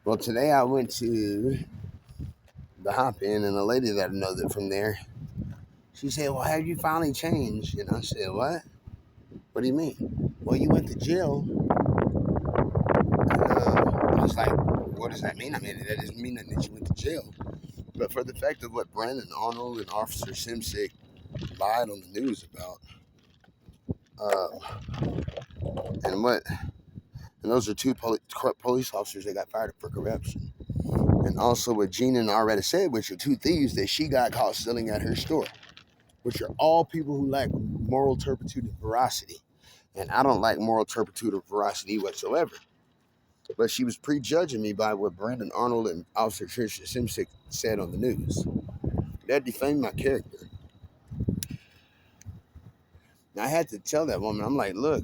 Well, today I went to the Hop In, and a lady that I know that from there, she said, "Well, have you finally changed?" And I said, "What? What do you mean?" "Well, you went to jail." I was like, "What does that mean?" I mean, that doesn't mean that you went to jail. But for the fact of what Brandon Arnold and Officer Simsick lied on the news about, uh, and what, and those are two police officers that got fired for corruption. And also what Gina and already said, which are two thieves that she got caught stealing at her store, which are all people who lack moral turpitude and veracity. And I don't like moral turpitude or veracity whatsoever. But she was prejudging me by what Brandon Arnold and Officer Tricia Simsick said on the news. That defamed my character. And I had to tell that woman, I'm like, look,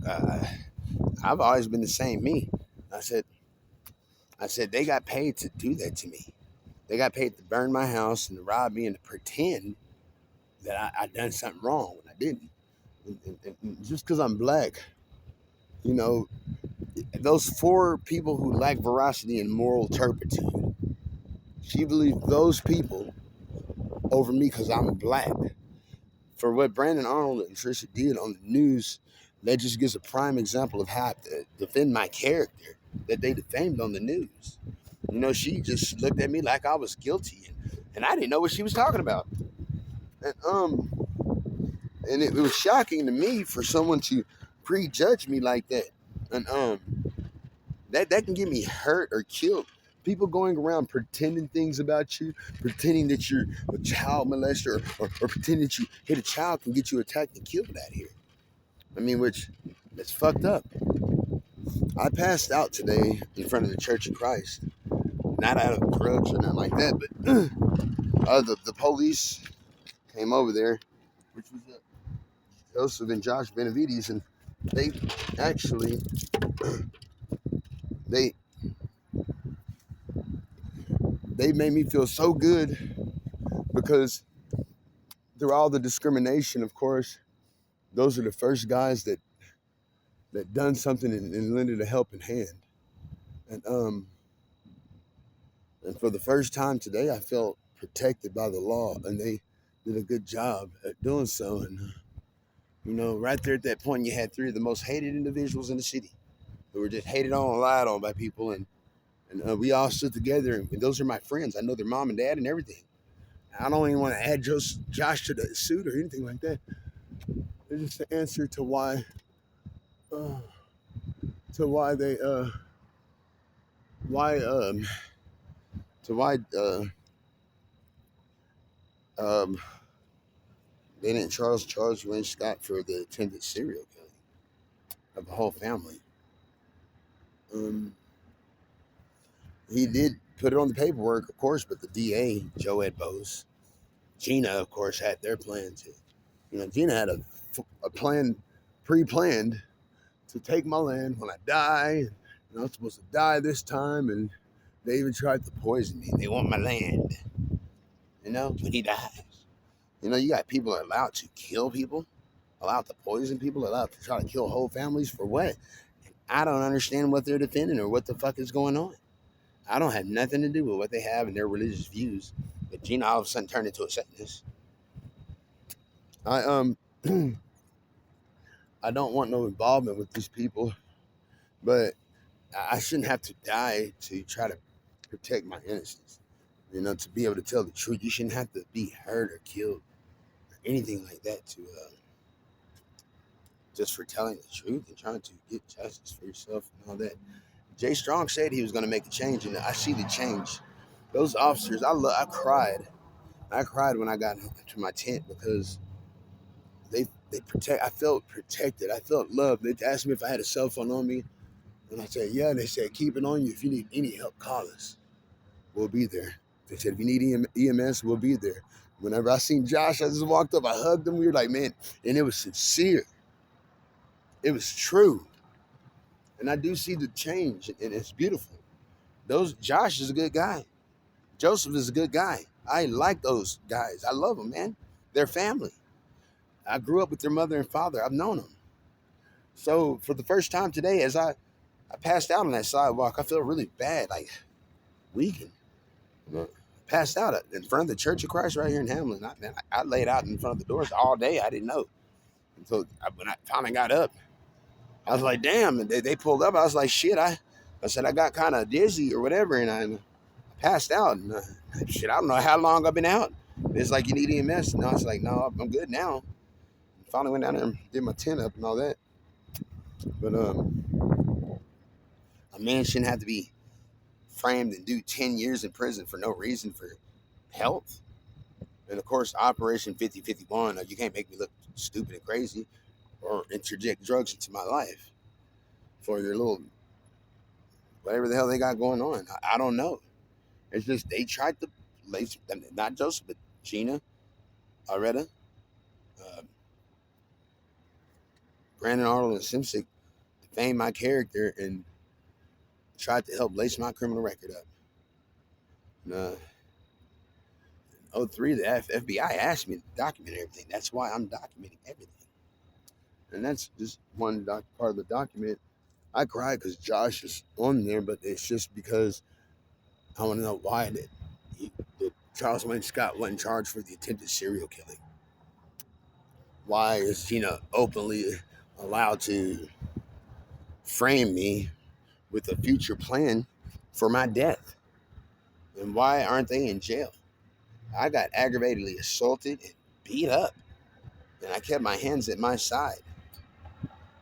I've always been the same me. I said, I said, they got paid to do that to me. They got paid to burn my house and to rob me and to pretend that I done something wrong when I didn't. And just because I'm black, you know, those four people who lack veracity and moral turpitude, she believed those people over me because I'm black. For what Brandon Arnold and Trisha did on the news, that just gives a prime example of how I defend my character that they defamed on the news. You know, she just looked at me like I was guilty, and I didn't know what she was talking about. And it was shocking to me for someone to prejudge me like that. And that can get me hurt or killed. People going around pretending things about you, pretending that you're a child molester, or pretending that you hit a child can get you attacked and killed out here. I mean, which that's fucked up. I passed out today in front of the Church of Christ, not out of drugs or nothing like that, but the police came over there, which was Joseph and Josh Benavides, and they actually they they made me feel so good because through all the discrimination, of course, those are the first guys that done something and lended a helping hand. And and for the first time today, I felt protected by the law, and they did a good job at doing so. And you know, right there at that point, you had three of the most hated individuals in the city who were just hated on and lied on by people, and we all stood together. And those are my friends. I know their mom and dad and everything. I don't even want to add Josh to the suit or anything like that. It's just the answer uh, to why they why to why um they didn't charge Wayne Scott for the attempted serial killing of the whole family. Um, he did put it on the paperwork, of course, but the DA, Joe Ed Bose, Gina, of course, had their plan to. You know, Gina had a plan, pre-planned to take my land when I die. And I'm supposed to die this time, and they even tried to poison me. They want my land. You know, when he dies. You know, you got people allowed to kill people, allowed to poison people, allowed to try to kill whole families for what? I don't understand what they're defending or what the fuck is going on. I don't have nothing to do with what they have and their religious views. But Gina all of a sudden turned into a Satanist. I I don't want no involvement with these people, but I shouldn't have to die to try to protect my innocence. You know, to be able to tell the truth, you shouldn't have to be hurt or killed or anything like that to just for telling the truth and trying to get justice for yourself and all that. Jay Strong said he was going to make a change, and I see the change. Those officers, I cried. I cried when I got to my tent because they protect. I felt protected. I felt loved. They asked me if I had a cell phone on me, and I said yeah. They said keep it on you. If you need any help, call us. We'll be there. They said if you need EMS, we'll be there. Whenever I seen Josh, I just walked up. I hugged him. We were like, man, and it was sincere. It was true. And I do see the change, and it's beautiful. Those Josh is a good guy. Joseph is a good guy. I like those guys. I love them, man. They're family. I grew up with their mother and father. I've known them. So for the first time today, as I passed out on that sidewalk, I felt really bad. Like weakened. You know, passed out in front of the Church of Christ right here in Hamlin. I laid out in front of the doors all day. I didn't know until when I finally got up. I was like, damn. And they pulled up. I was like, shit. I said I got kind of dizzy or whatever, and I passed out. And shit, I don't know how long I've been out. It's like, you need EMS. And I was like, no, I'm good now. Finally went down there and did my tent up and all that. But a man shouldn't have to be framed and do 10 years in prison for no reason for health. And of course, Operation 5051, you can't make me look stupid and crazy or interject drugs into my life for your little whatever the hell they got going on. I don't know. It's just they tried to lace, not Joseph, but Gina, Aretta, uh, Brandon Arnold, and Simsic defame my character and tried to help lace my criminal record up. And, 03, the FBI asked me to document everything. That's why I'm documenting everything. And that's just one part of the document. I cried because Josh is on there, but it's just because I want to know why that Charles Wayne Scott wasn't charged for the attempted serial killing. Why is Gina openly allowed to frame me with a future plan for my death? And why aren't they in jail? I got aggravatedly assaulted and beat up, and I kept my hands at my side.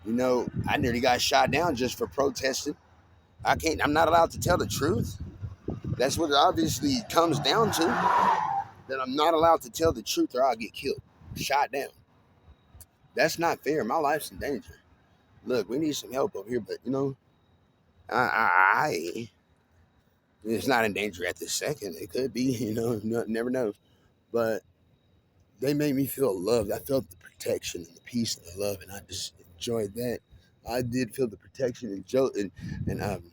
You know, I nearly got shot down just for protesting. I'm not allowed to tell the truth. That's what it obviously comes down to. That I'm not allowed to tell the truth or I'll get killed, shot down. That's not fair. My life's in danger. Look, we need some help over here, but you know, it's not in danger at this second. It could be, you know, never know. But they made me feel loved. I felt the protection and the peace and the love, and I just enjoyed that. I did feel the protection, and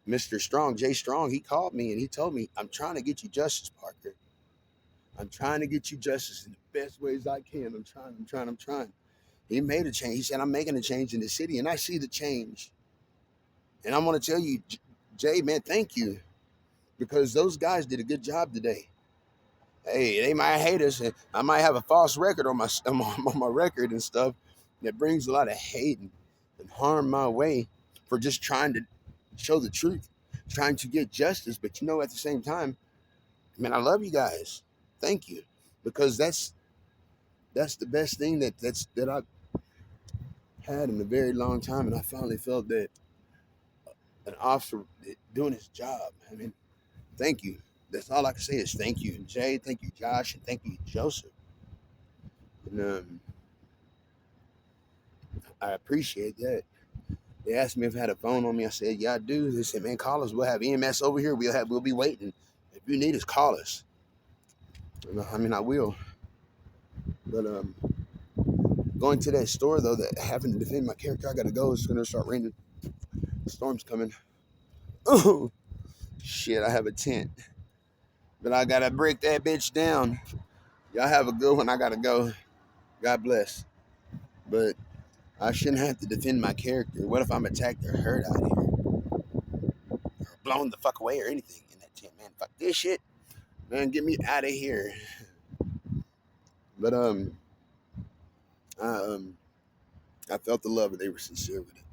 Mr. Strong, Jay Strong, he called me and he told me, "I'm trying to get you justice, Parker. I'm trying to get you justice in the best ways I can. I'm trying." He made a change. He said, "I'm making a change in the city, and I see the change." And I'm going to tell you, Jay, man, thank you, because those guys did a good job today. Hey, they might hate us, and I might have a false record on my record and stuff that brings a lot of hate and harm my way for just trying to show the truth, trying to get justice. But you know, at the same time, man, I love you guys. Thank you, because that's the best thing that I've had in a very long time, and I finally felt that an officer doing his job. I mean, thank you. That's all I can say is thank you, Jay. Thank you, Josh, and thank you, Joseph. And I appreciate that. They asked me if I had a phone on me. I said, "Yeah, I do." They said, "Man, call us. We'll have EMS over here. We'll be waiting. If you need us, call us." And I mean, I will. But going to that store though, that having to defend my character, I gotta go. It's gonna start raining. The storm's coming. Oh shit! I have a tent, but I gotta break that bitch down. Y'all have a good one. I gotta go. God bless. But I shouldn't have to defend my character. What if I'm attacked or hurt out here? Or blown the fuck away or anything in that tent, man? Fuck this shit. Man, get me out of here. But I I felt the love and they were sincere with it.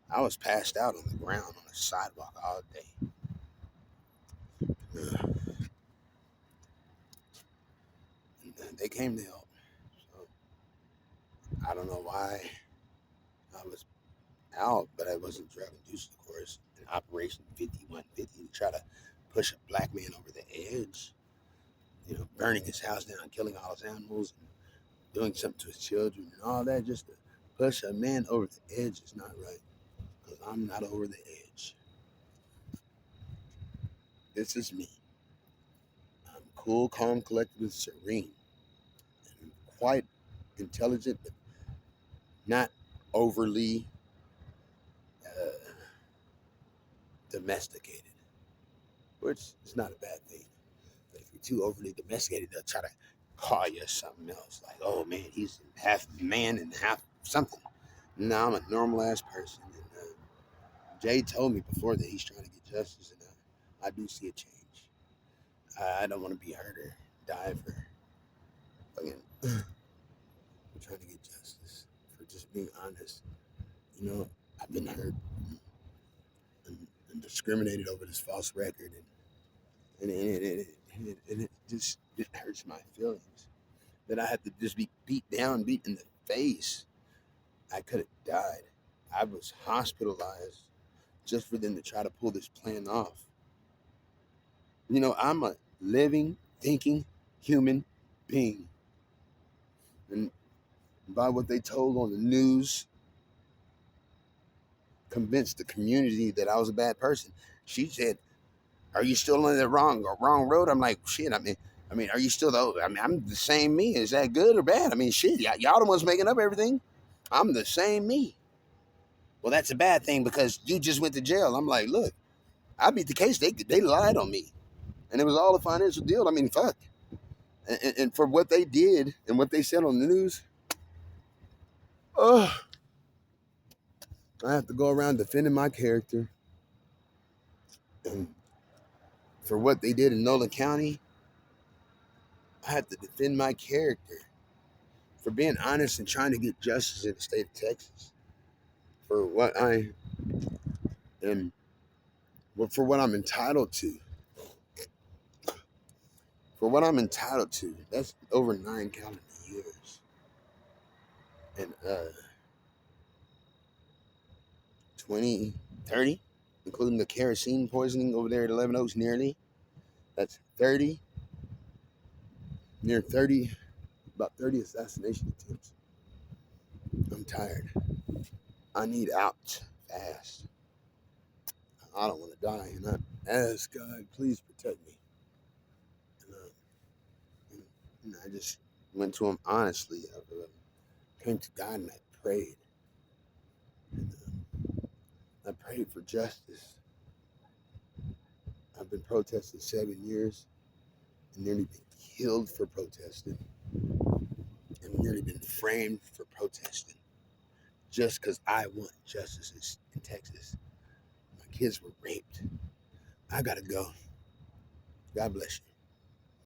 I was passed out on the ground on the sidewalk all day. And they came to help. So I don't know why I was out, but I wasn't drug induced, of course. In Operation 5150 to try to push a black man over the edge. You know, burning his house down, killing all his animals, and doing something to his children and all that, just to push a man over the edge is not right. Because I'm not over the edge. This is me. I'm cool, calm, collected, and serene. And quite intelligent, but not overly uh, domesticated, which is not a bad thing. But if you're too overly domesticated, they'll try to call you something else. Like, oh man, he's half man and half something. No, I'm a normal ass person. And Jay told me before that he's trying to get justice. And I do see a change. I don't want to be hurt or die for fucking trying to get justice, for just being honest. You know, I've been hurt and discriminated over this false record, and it just it hurts my feelings that I had to just be beat down, beat in the face. I could have died. I was hospitalized just for them to try to pull this plan off. You know, I'm a living, thinking human being. And by what they told on the news, convinced the community that I was a bad person. She said, "Are you still on the wrong road?" I'm like, "Shit, I mean, are you still the? I mean, I'm the same me. Is that good or bad? I mean, shit, y'all the ones making up everything. I'm the same me. Well, that's a bad thing because you just went to jail." I'm like, "Look, I beat the case. They lied on me, and it was all a financial deal. I mean, fuck. And for what they did and what they said on the news, oh, I have to go around defending my character. And for what they did in Nolan County, I have to defend my character for being honest and trying to get justice in the state of Texas for what I am, for what I'm entitled to, for what I'm entitled to. That's over 9 calendar years, and 20, 30, including the kerosene poisoning over there at 11 Oaks, nearly. That's 30, near 30, about 30 assassination attempts. I'm tired. I need out fast. I don't want to die, and I ask God, please protect me. And, and I just went to Him honestly. I came to God and I prayed. And, I prayed for justice. I've been protesting 7 years and nearly been killed for protesting, and nearly been framed for protesting just because I want justice in Texas. My kids were raped. I gotta go. God bless you.